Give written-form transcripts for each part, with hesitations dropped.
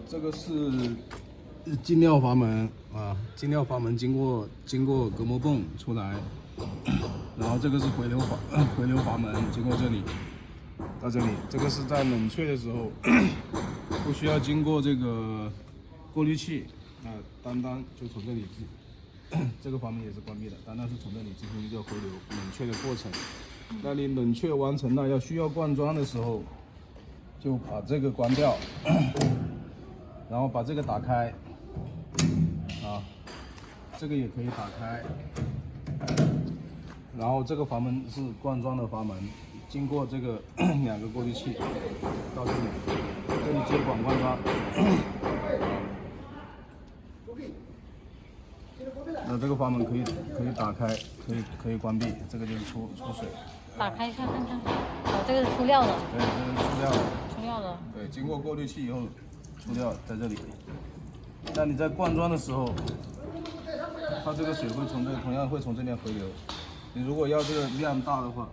这个是进料阀门啊，进料阀门经过隔膜泵出来，然后这个是回流阀门经过这里到这里，这个是在冷却的时候不需要经过这个过滤器啊，单就从这里这个阀门也是关闭的，单是从这里进行一个回流冷却的过程。那你冷却完成了需要灌装的时候，就把这个关掉，然后把这个打开，啊，这个也可以打开，然后这个阀门是灌装的阀门，经过这个2个过滤器到这里，这里接管灌装。那这个阀门可以打开，可以关闭，这个就是出水。打开一下看看，哦，这个是出料的。对，这个是出料的。出料的。对，经过过滤器以后，出料在这里。那你在灌装的时候，它这个水会同样会从这边回流。你如果要这个量大的话，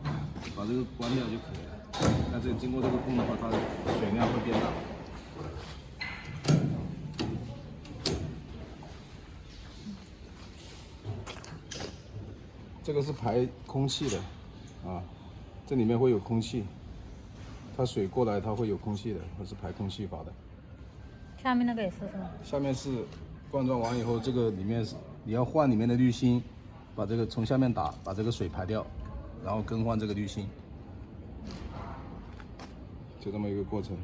把这个关掉就可以了。那这经过这个泵的话，它的水量会变大。这个是排空气的，啊，这里面会有空气，它水过来它会有空气的，它是排空气阀的。下面那个也是是吗？下面是灌装完以后，这个里面是你要换里面的滤芯，把这个从下面把这个水排掉，然后更换这个滤芯，就这么一个过程。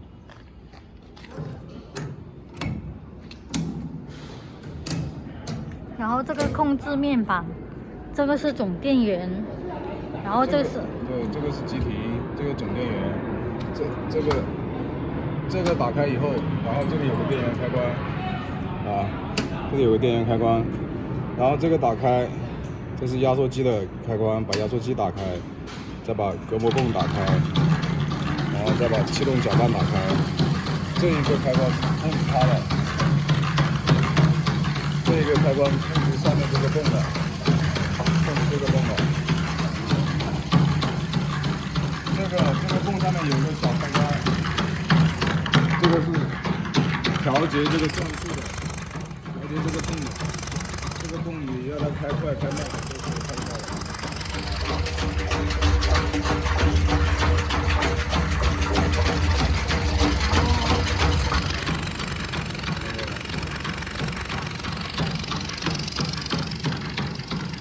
然后这个控制面板。这个是总电源，然后这个是对，这个是机体，这个总电源，这个打开以后，然后这里有个电源开关，啊，这里有个电源开关，然后这个打开，这是压缩机的开关，把压缩机打开，再把隔膜泵打开，然后再把气动搅拌打开，这一个开关控制它的，这一个开关控制上面这个泵的。这个泵的，这个泵上面有一个小开关，这个是调节这个转速的，调节这个泵的，这个泵你要它开快开慢都可以开快的。